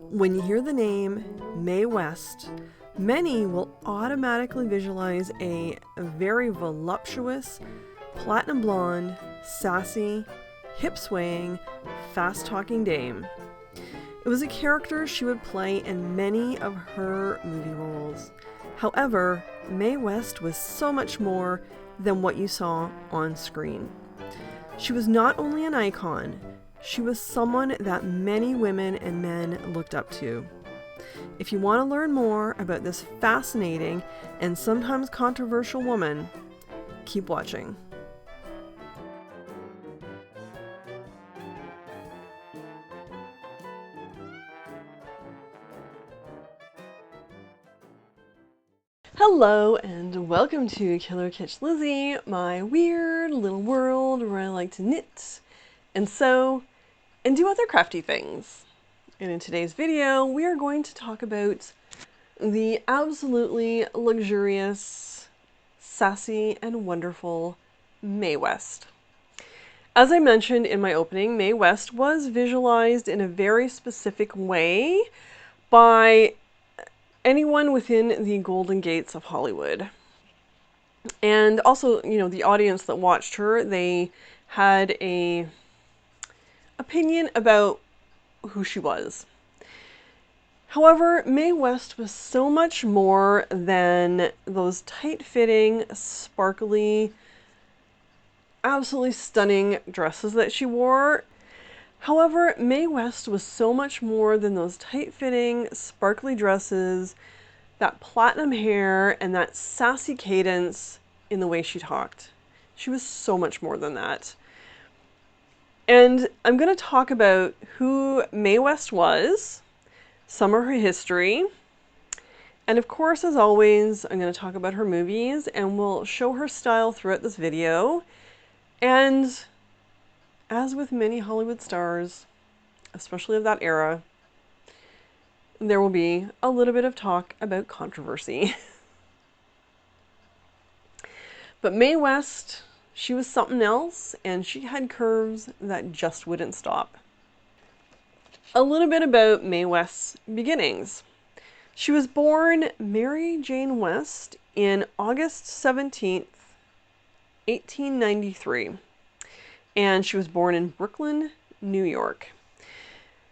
When you hear the name Mae West, many will automatically visualize a very voluptuous, platinum blonde, sassy, hip-swaying, fast-talking dame. It was a character she would play in many of her movie roles. However, Mae West was so much more than what you saw on screen. She was not only an icon, she was someone that many women and men looked up to. If you want to learn more about this fascinating and sometimes controversial woman, keep watching. Hello and welcome to Killer Kitsch Lizzie, my weird little world where I like to knit and sew and do other crafty things. And in today's video, we are going to talk about the absolutely luxurious, sassy, and wonderful Mae West. As I mentioned in my opening, Mae West was visualized in a very specific way by anyone within the Golden Gates of Hollywood. And also, the audience that watched her, they had a opinion about who she was. However, Mae West was so much more than those tight-fitting, sparkly, absolutely stunning dresses that she wore. However, Mae West was so much more than those tight-fitting, sparkly dresses, that platinum hair, and that sassy cadence in the way she talked. She was so much more than that. And I'm going to talk about who Mae West was, some of her history, and of course, as always, I'm going to talk about her movies, and we'll show her style throughout this video. And as with many Hollywood stars, especially of that era, there will be a little bit of talk about controversy. But Mae West, she was something else, and she had curves that just wouldn't stop. A little bit about Mae West's beginnings. She was born Mary Jane West in August 17th, 1893, and she was born in Brooklyn, New York.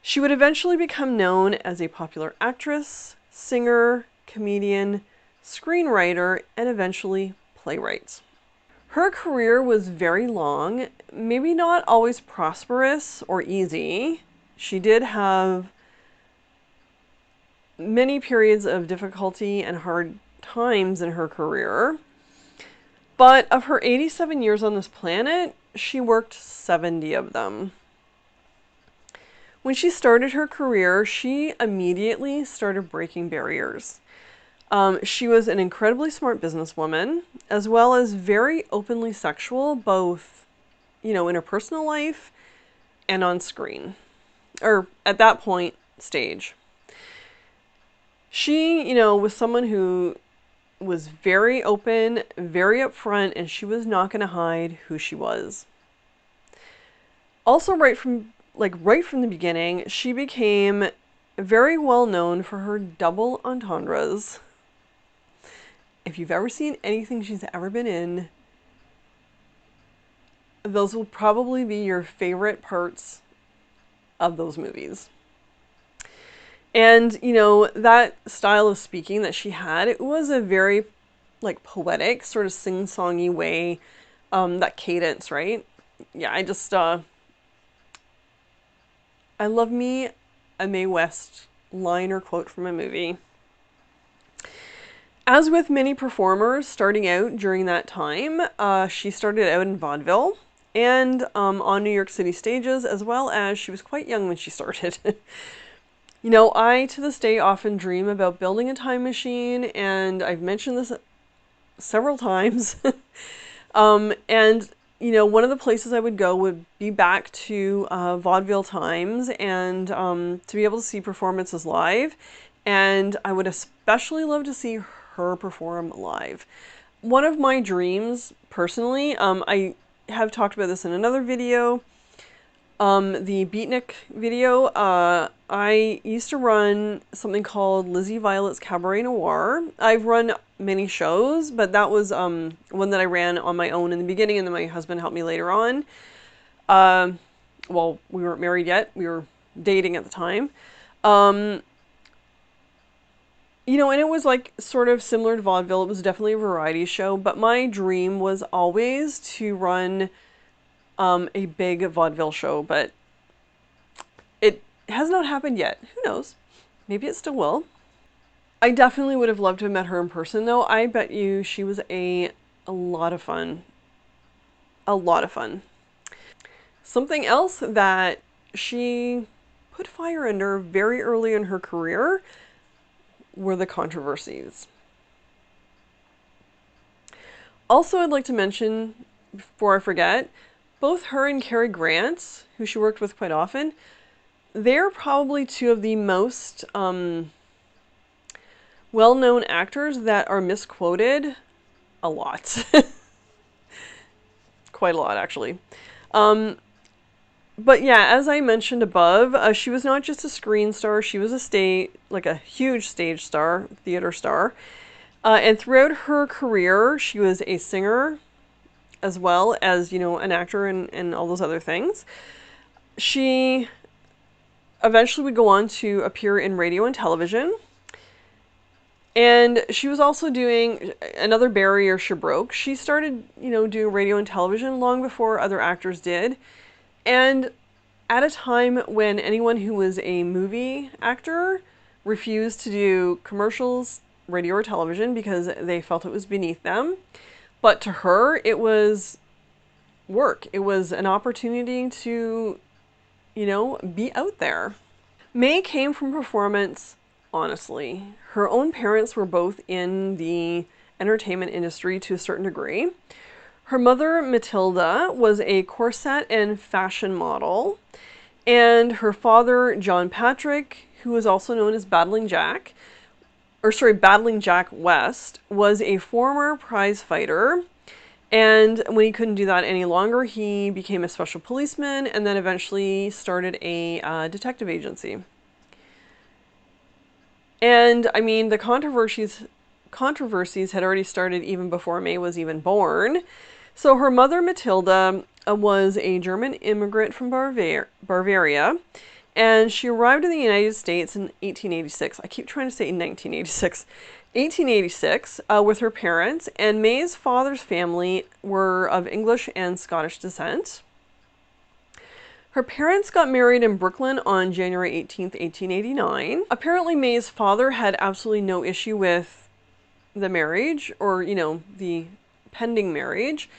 She would eventually become known as a popular actress, singer, comedian, screenwriter, and eventually playwright. Her career was very long, maybe not always prosperous or easy. She did have many periods of difficulty and hard times in her career. But of her 87 years on this planet, she worked 70 of them. When she started her career, she immediately started breaking barriers. She was an incredibly smart businesswoman, as well as very openly sexual, both, in her personal life and on screen. Or, at that point, stage. She, was someone who was very open, very upfront, and she was not going to hide who she was. Also, right from the beginning, she became very well known for her double entendres. If you've ever seen anything she's ever been in, those will probably be your favorite parts of those movies. And, that style of speaking that she had, it was a very, poetic, sort of sing-songy way, that cadence, right? Yeah, I love me a Mae West line or quote from a movie. As with many performers starting out during that time, she started out in vaudeville and on New York City stages, as well as she was quite young when she started. I, to this day, often dream about building a time machine, and I've mentioned this several times. And, one of the places I would go would be back to vaudeville times and to be able to see performances live. And I would especially love to see her perform live. One of my dreams, personally, I have talked about this in another video, the Beatnik video, I used to run something called Lizzie Violet's Cabaret Noir. I've run many shows, but that was one that I ran on my own in the beginning, and then my husband helped me later on. Well, we weren't married yet. We were dating at the time. You know, and it was like sort of similar to vaudeville. It was definitely a variety show, but my dream was always to run a big vaudeville show, but it has not happened yet. Who knows? Maybe it still will. I definitely would have loved to have met her in person, though. I bet you she was a lot of fun. A lot of fun. Something else that she put fire under very early in her career were the controversies. Also, I'd like to mention, before I forget, both her and Cary Grant, who she worked with quite often, they're probably two of the most well-known actors that are misquoted a lot. Quite a lot, actually. But yeah, as I mentioned above, she was not just a screen star, she was a huge stage star, theater star. And throughout her career, she was a singer as well as, you know, an actor and all those other things. She eventually would go on to appear in radio and television. And she was also doing another barrier she broke. She started, you know, doing radio and television long before other actors did. And at a time when anyone who was a movie actor refused to do commercials, radio or television, because they felt it was beneath them. But to her, it was work. It was an opportunity to, you know, be out there. Mae came from performance, honestly. Her own parents were both in the entertainment industry to a certain degree. Her mother, Matilda, was a corset and fashion model. And her father, John Patrick, who was also known as Battling Jack West, was a former prize fighter. And when he couldn't do that any longer, he became a special policeman and then eventually started a detective agency. And I mean, the controversies had already started even before Mae was even born. So her mother, Matilda, was a German immigrant from Bavaria, and she arrived in the United States in 1886. I keep trying to say 1986. 1886, with her parents, and Mae's father's family were of English and Scottish descent. Her parents got married in Brooklyn on January 18th, 1889. Apparently, Mae's father had absolutely no issue with the marriage, or, you know, the pending marriage.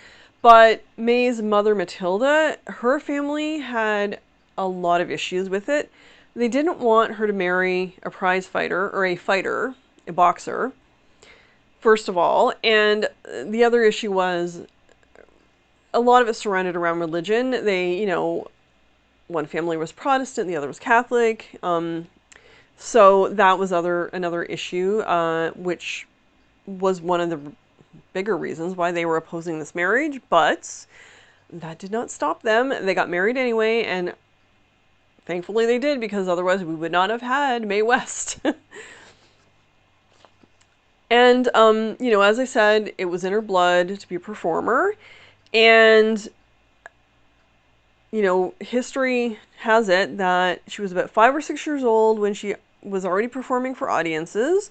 But Mae's mother, Matilda, her family had a lot of issues with it. They didn't want her to marry a prize fighter, or a fighter, a boxer, first of all. And the other issue was a lot of it surrounded around religion. They, you know, one family was Protestant, the other was Catholic. So that was another issue, which was one of the bigger reasons why they were opposing this marriage. But that did not stop them. They got married anyway, and thankfully they did, because otherwise we would not have had Mae West. And, you know, as I said, it was in her blood to be a performer. And, you know, history has it that she was about 5 or 6 years old when she was already performing for audiences.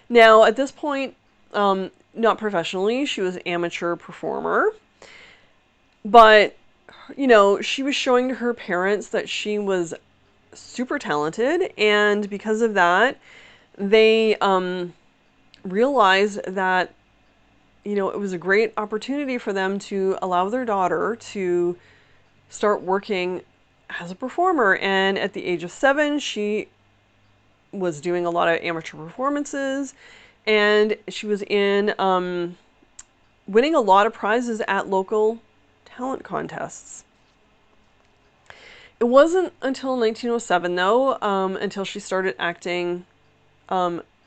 Now, at this point, not professionally, she was an amateur performer. But, you know, she was showing to her parents that she was super talented, and because of that, they realized that, you know, it was a great opportunity for them to allow their daughter to start working as a performer. And at the age of 7, she was doing a lot of amateur performances, and she was in winning a lot of prizes at local talent contests. It wasn't until 1907, though, until she started acting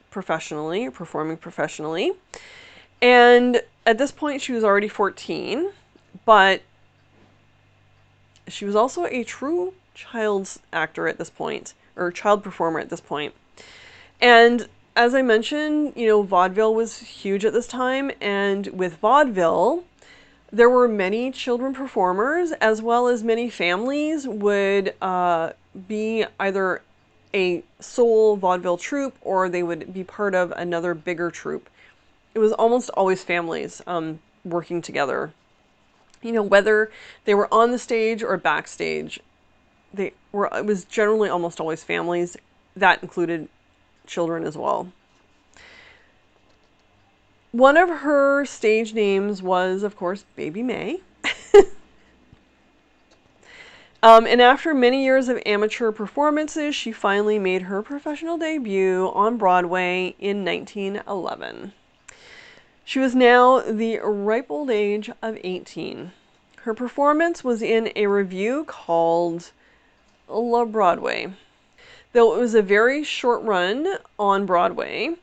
professionally, performing professionally. And at this point, she was already 14, but she was also a true child actor at this point, or child performer at this point. And as I mentioned, vaudeville was huge at this time, and with vaudeville, there were many children performers, as well as many families would be either a sole vaudeville troupe or they would be part of another bigger troupe. It was almost always families working together. Whether they were on the stage or backstage, it was generally almost always families. That included children as well. One of her stage names was, of course, Baby May. And after many years of amateur performances, she finally made her professional debut on Broadway in 1911. She was now the ripe old age of 18. Her performance was in a revue called La Broadway. Though it was a very short run on Broadway,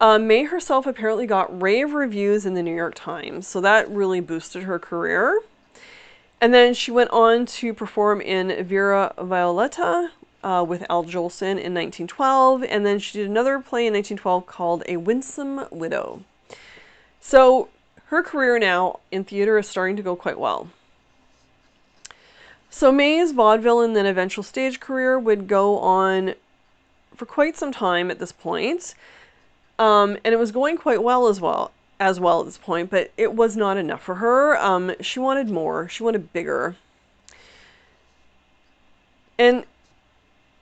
May herself apparently got rave reviews in the New York Times, so that really boosted her career. And then she went on to perform in Vera Violetta with Al Jolson in 1912, and then she did another play in 1912 called A Winsome Widow. So her career now in theater is starting to go quite well. So May's vaudeville and then eventual stage career would go on for quite some time at this point. And it was going quite well as well at this point, but it was not enough for her. She wanted more. She wanted bigger. And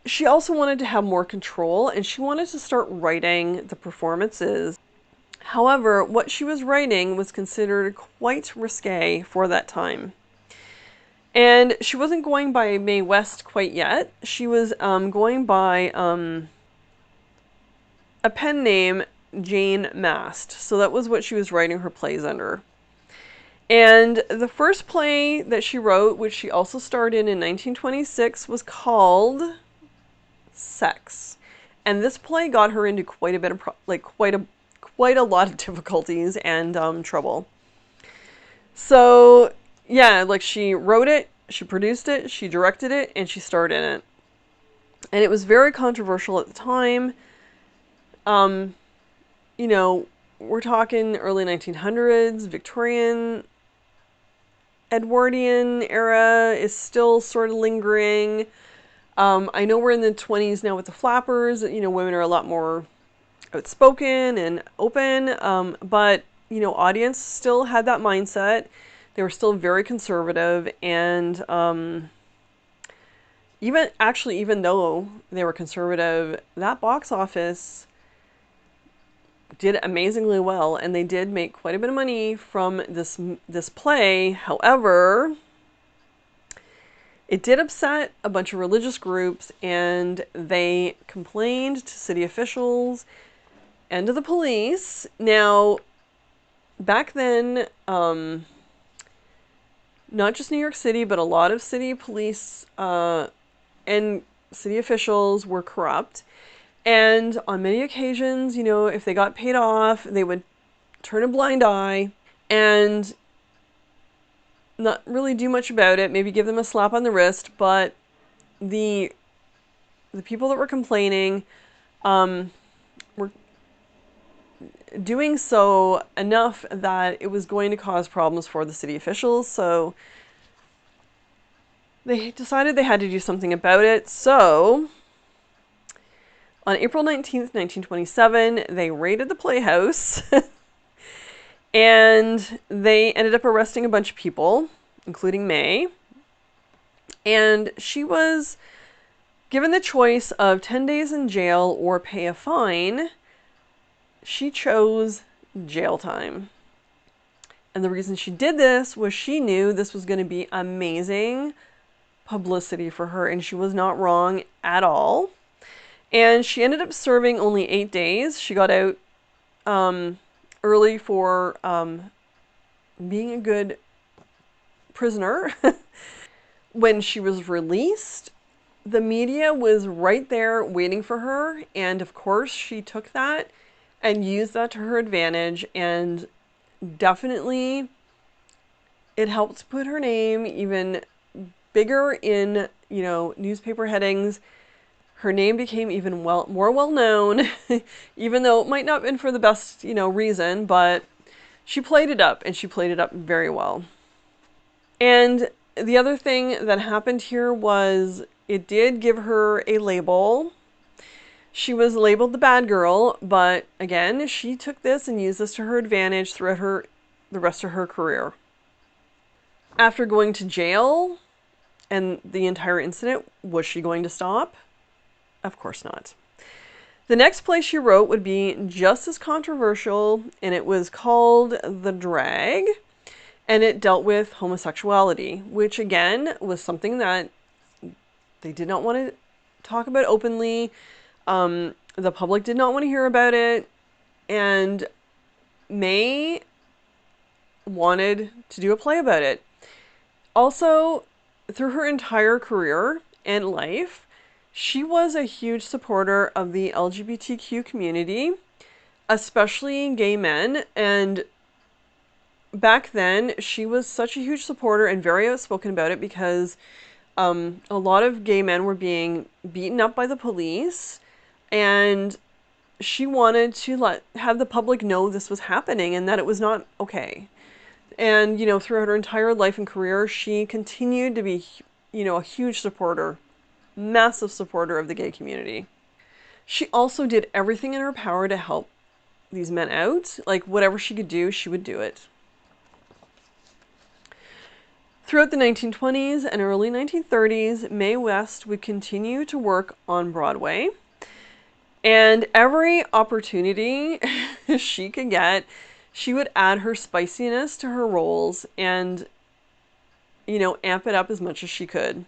she also wanted to have more control, and she wanted to start writing the performances. However, what she was writing was considered quite risque for that time. And she wasn't going by Mae West quite yet. She was going by a pen name, Jane Mast. So that was what she was writing her plays under. And the first play that she wrote, which she also starred in 1926, was called Sex. And this play got her into quite a bit of quite a lot of difficulties and trouble. So yeah, she wrote it, she produced it, she directed it, and she starred in it. And it was very controversial at the time. We're talking early 1900s, Victorian, Edwardian era is still sort of lingering. I know we're in the 20s now with the flappers. Women are a lot more outspoken and open, but audience still had that mindset. They were still very conservative, and even though they were conservative, that box office did amazingly well, and they did make quite a bit of money from this play. However, it did upset a bunch of religious groups, and they complained to city officials and to the police. Now, back then, not just New York City, but a lot of city police and city officials were corrupt. And on many occasions, if they got paid off, they would turn a blind eye and not really do much about it, maybe give them a slap on the wrist, but the people that were complaining were doing so enough that it was going to cause problems for the city officials, so they decided they had to do something about it. So on April 19th, 1927, they raided the Playhouse and they ended up arresting a bunch of people, including May. And she was given the choice of 10 days in jail or pay a fine. She chose jail time. And the reason she did this was she knew this was going to be amazing publicity for her, and she was not wrong at all. And she ended up serving only 8 days. She got out early for being a good prisoner. When she was released, the media was right there waiting for her, and of course she took that and used that to her advantage, and definitely it helped put her name even bigger in, you know, newspaper headings. Her name became even more well known, even though it might not have been for the best, you know, reason, but she played it up, and she played it up very well. And the other thing that happened here was it did give her a label. She was labeled the bad girl, but again, she took this and used this to her advantage throughout the rest of her career. After going to jail and the entire incident, was she going to stop? Of course not. The next play she wrote would be just as controversial, and it was called The Drag, and it dealt with homosexuality, which again was something that they did not want to talk about openly. The public did not want to hear about it, and May wanted to do a play about it. Also, through her entire career and life, she was a huge supporter of the LGBTQ community, especially gay men, and back then she was such a huge supporter and very outspoken about it because a lot of gay men were being beaten up by the police, and she wanted to have the public know this was happening and that it was not okay. And, you know, throughout her entire life and career, she continued to be, you know, a huge supporter, massive supporter of the gay community. She also did everything in her power to help these men out. Like, whatever she could do, she would do it. Throughout the 1920s and early 1930s, Mae West would continue to work on Broadway. And every opportunity she could get, she would add her spiciness to her roles and, you know, amp it up as much as she could.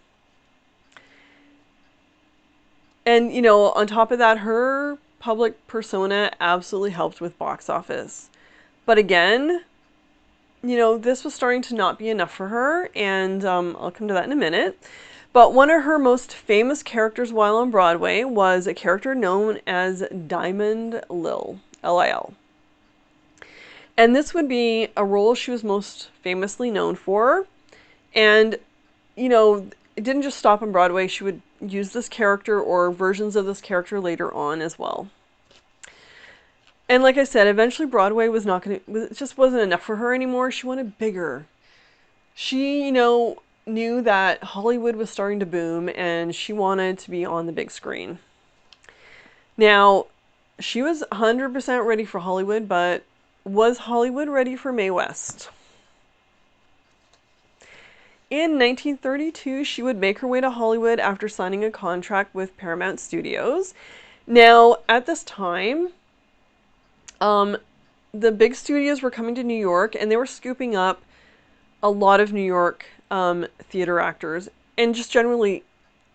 And, you know, on top of that, her public persona absolutely helped with box office. But again, you know, this was starting to not be enough for her, and I'll come to that in a minute. But one of her most famous characters while on Broadway was a character known as Diamond Lil, L-I-L. And this would be a role she was most famously known for. And, you know, it didn't just stop on Broadway. She would use this character or versions of this character later on as well. And like I said, eventually Broadway was not going to, it just wasn't enough for her anymore. She wanted bigger. She, you know, knew that Hollywood was starting to boom and she wanted to be on the big screen. Now, she was 100% ready for Hollywood, but was Hollywood ready for Mae West? In 1932, she would make her way to Hollywood after signing a contract with Paramount Studios. Now, at this time, the big studios were coming to New York, and they were scooping up a lot of New York theater actors, and just generally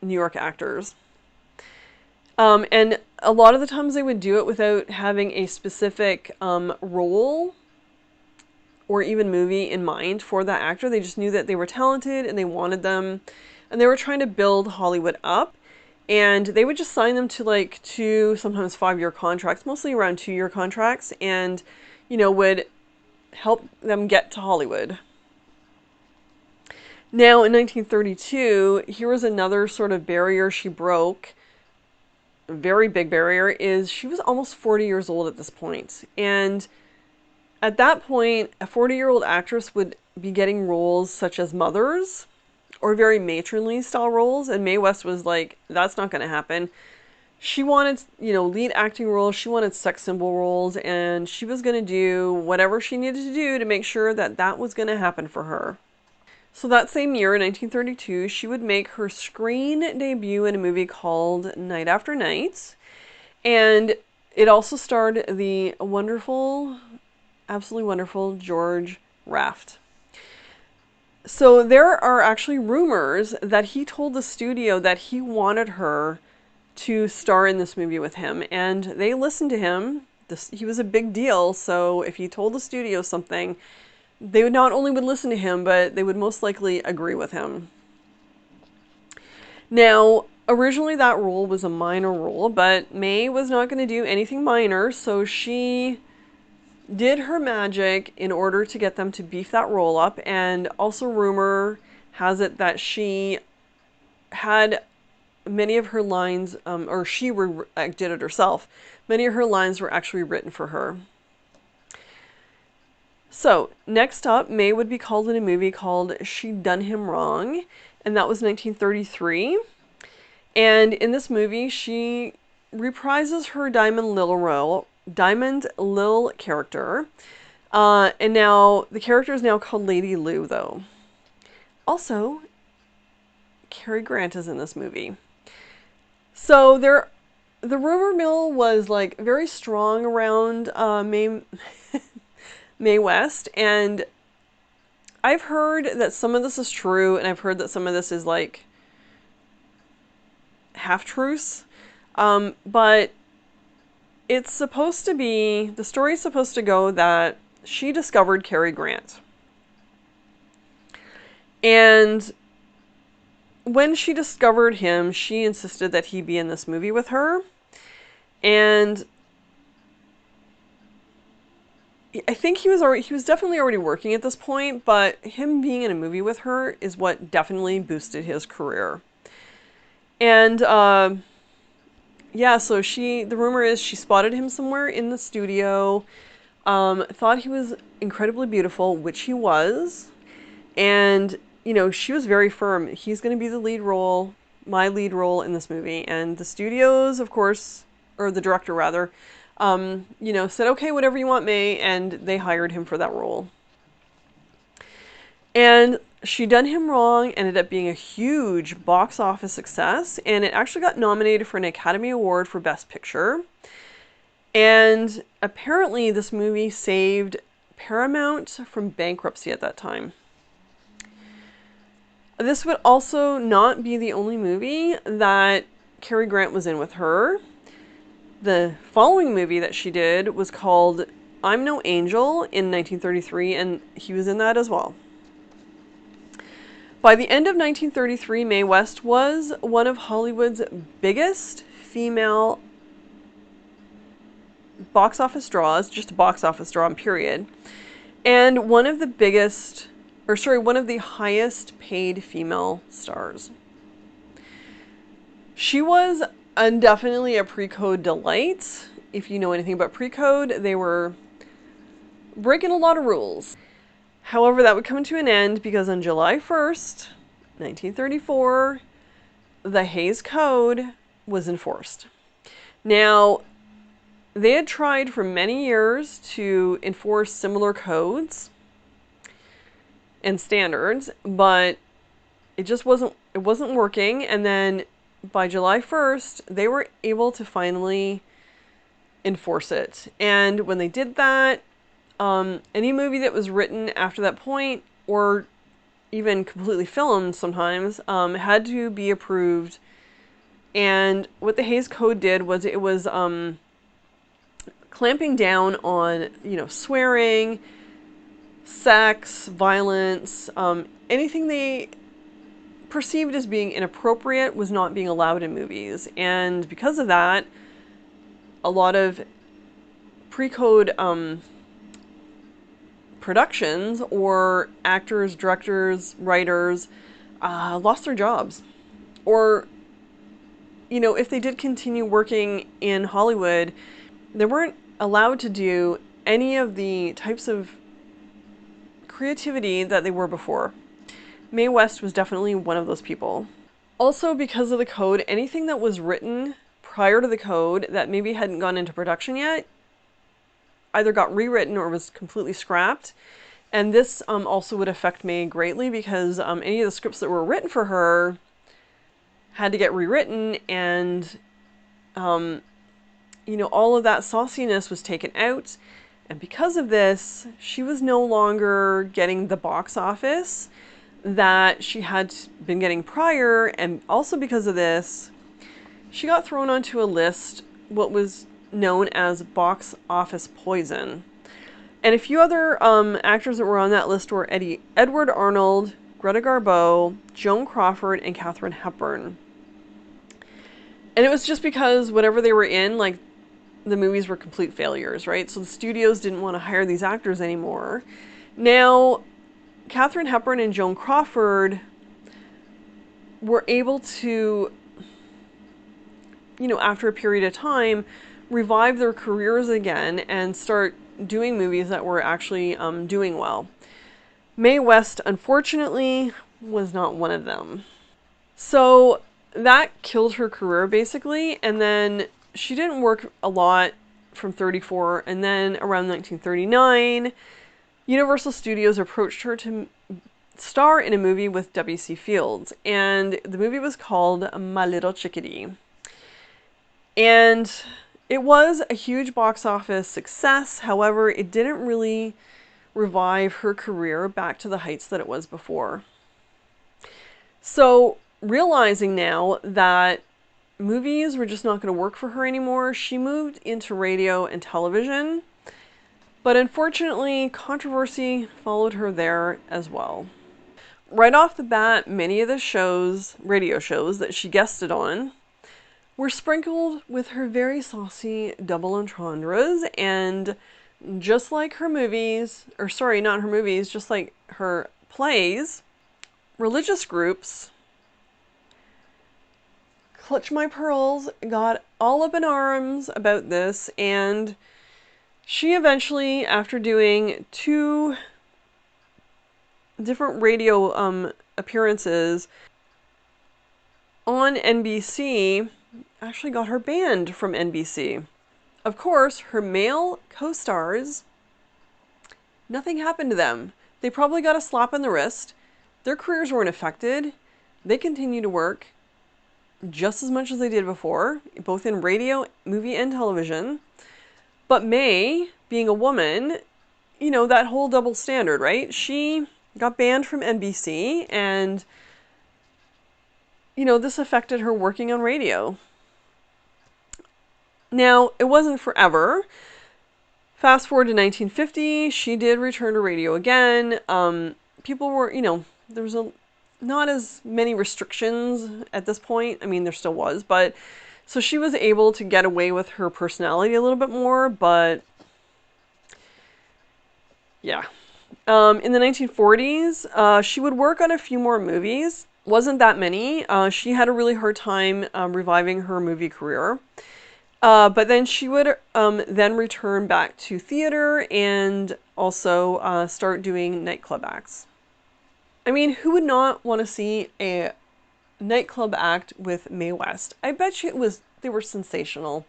New York actors. And a lot of the times they would do it without having a specific role or even movie in mind for that actor. They just knew that they were talented and they wanted them, and they were trying to build Hollywood up. And they would just sign them to like 2, sometimes 5-year contracts, mostly around 2-year contracts, and, you know, would help them get to Hollywood. Now, in 1932, here was another sort of barrier she broke. A very big barrier is she was almost 40 years old at this point. And at that point, a 40-year-old actress would be getting roles such as mothers or very matronly style roles, and Mae West was like, that's not going to happen. She wanted, you know, lead acting roles, she wanted sex symbol roles, and she was going to do whatever she needed to do to make sure that that was going to happen for her. So that same year, in 1932, she would make her screen debut in a movie called Night After Night, and it also starred the wonderful, absolutely wonderful George Raft. So there are actually rumors that he told the studio that he wanted her to star in this movie with him, and they listened to him. He was a big deal, so if he told the studio something, they would not only would listen to him, but they would most likely agree with him. Now, originally that role was a minor role, but Mae was not going to do anything minor, so she did her magic in order to get them to beef that role up, and also rumor has it that she had many of her lines, or she did it herself. Many of her lines were actually written for her. So, next up, May would be called in a movie called She Done Him Wrong, and that was 1933. And in this movie, she reprises her Diamond Lil character. And now, the character is now called Lady Lou, though. Also, Cary Grant is in this movie. So, the rumor mill was, like, very strong around Mae West, and I've heard that some of this is true, and I've heard that some of this is, like, half-truths. But it's supposed to be, the story's supposed to go that she discovered Cary Grant. And when she discovered him, she insisted that he be in this movie with her. And I think he was definitely already working at this point, but him being in a movie with her is what definitely boosted his career. And yeah, so the rumor is she spotted him somewhere in the studio, thought he was incredibly beautiful, which he was, and, you know, she was very firm. He's going to be the lead role, my lead role in this movie. And the studios, of course, or the director rather, you know, said, okay, whatever you want, May, and they hired him for that role. And She Done Him Wrong ended up being a huge box office success, and it actually got nominated for an Academy Award for Best Picture. And apparently this movie saved Paramount from bankruptcy at that time. This would also not be the only movie that Cary Grant was in with her. The following movie that she did was called I'm No Angel in 1933, and he was in that as well. By the end of 1933, Mae West was one of Hollywood's biggest female box office draws, just a box office draw, period, and one of the highest paid female stars. She was definitely a pre-code delight. If you know anything about pre-code, they were breaking a lot of rules. However, that would come to an end because on July 1st, 1934, the Hays Code was enforced. Now, they had tried for many years to enforce similar codes and standards, but it wasn't working. And then by July 1st, they were able to finally enforce it. And when they did that, any movie that was written after that point, or even completely filmed sometimes, had to be approved. And what the Hays Code did was it was clamping down on, you know, swearing, sex, violence, anything they perceived as being inappropriate was not being allowed in movies. And because of that, a lot of pre-code productions or actors, directors, writers lost their jobs. Or, you know, if they did continue working in Hollywood, they weren't allowed to do any of the types of creativity that they were before. Mae West was definitely one of those people. Also, because of the code, anything that was written prior to the code that maybe hadn't gone into production yet either got rewritten or was completely scrapped. And this also would affect Mae greatly because any of the scripts that were written for her had to get rewritten, and you know, all of that sauciness was taken out. And because of this, she was no longer getting the box office that she had been getting prior. And also because of this, she got thrown onto a list, what was known as box office poison. And a few other actors that were on that list were Edward Arnold, Greta Garbo, Joan Crawford, and Katharine Hepburn. And it was just because whatever they were in, like, the movies were complete failures, right? So the studios didn't want to hire these actors anymore. Now, Katharine Hepburn and Joan Crawford were able to, after a period of time, revive their careers again and start doing movies that were actually doing well. Mae West, unfortunately, was not one of them. So that killed her career, basically, and then she didn't work a lot from 34, and then around 1939, Universal Studios approached her to star in a movie with W.C. Fields, and the movie was called My Little Chickadee. And it was a huge box office success. However, it didn't really revive her career back to the heights that it was before. So, realizing now that movies were just not going to work for her anymore, she moved into radio and television. But unfortunately, controversy followed her there as well. Right off the bat, many of the radio shows that she guested on, were sprinkled with her very saucy double entendres, and just like her movies, or sorry, not her movies, just like her plays, religious groups, Clutch My Pearls, got all up in arms about this, and she eventually, after doing 2 different radio appearances on NBC, actually got her banned from NBC. Of course, her male co-stars, nothing happened to them. They probably got a slap on the wrist. Their careers weren't affected. They continued to work just as much as they did before, both in radio, movie, and television. But Mae, being a woman, that whole double standard, right? She got banned from NBC, and, this affected her working on radio. Now, it wasn't forever. Fast forward to 1950, she did return to radio again. People were, there was not as many restrictions at this point. I mean, there still was, but so she was able to get away with her personality a little bit more, but yeah. In the 1940s, she would work on a few more movies. Wasn't that many. She had a really hard time reviving her movie career. But then she would then return back to theater and also start doing nightclub acts. I mean, who would not want to see a nightclub act with Mae West? I bet you they were sensational.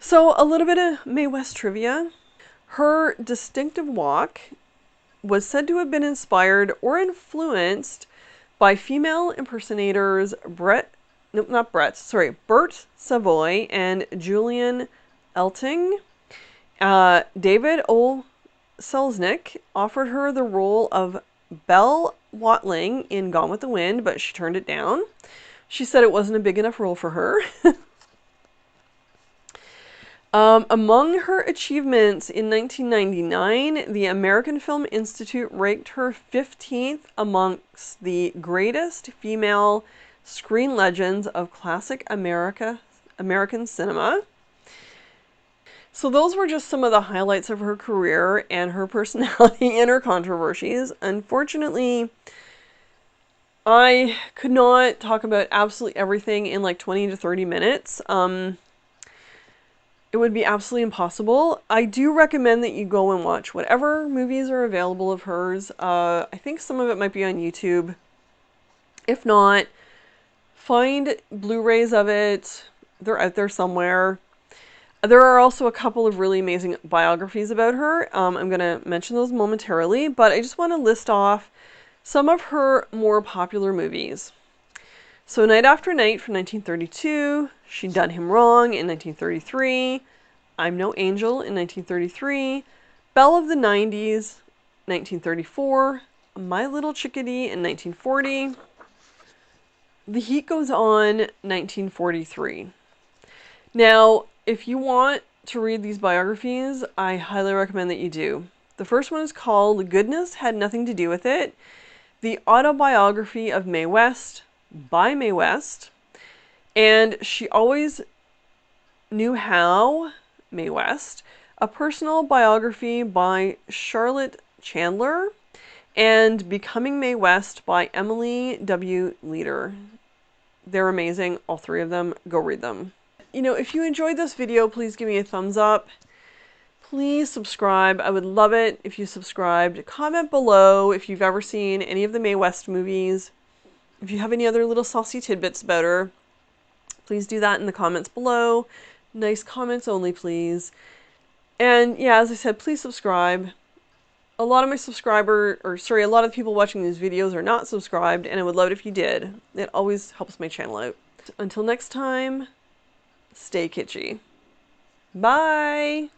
So a little bit of Mae West trivia. Her distinctive walk was said to have been inspired or influenced by female impersonators Bert Savoy and Julian Elting. David O. Selznick offered her the role of Belle Watling in Gone with the Wind, but she turned it down. She said it wasn't a big enough role for her. Among her achievements in 1999, the American Film Institute ranked her 15th amongst the greatest female screen legends of classic American cinema. So those were just some of the highlights of her career and her personality and her controversies. Unfortunately, I could not talk about absolutely everything in like 20 to 30 minutes. It would be absolutely impossible. I do recommend that you go and watch whatever movies are available of hers. I think some of it might be on YouTube. If not, find Blu-rays of it. They're out there somewhere. There are also a couple of really amazing biographies about her. I'm going to mention those momentarily, but I just want to list off some of her more popular movies. So Night After Night from 1932, She'd Done Him Wrong in 1933, I'm No Angel in 1933, Belle of the 90s, 1934, My Little Chickadee in 1940, The Heat Goes On, 1943. Now, if you want to read these biographies, I highly recommend that you do. The first one is called Goodness Had Nothing to Do with It, The Autobiography of Mae West by Mae West. And She Always Knew How, Mae West, a personal biography by Charlotte Chandler, and Becoming Mae West by Emily W. Leader. They're amazing, all three of them. Go read them. You know, if you enjoyed this video, please give me a thumbs up. Please subscribe. I would love it if you subscribed. Comment below if you've ever seen any of the Mae West movies. If you have any other little saucy tidbits about her, please do that in the comments below. Nice comments only, please. And yeah, as I said, please subscribe. A lot of my a lot of people watching these videos are not subscribed, and I would love it if you did. It always helps my channel out. Until next time, stay kitschy. Bye!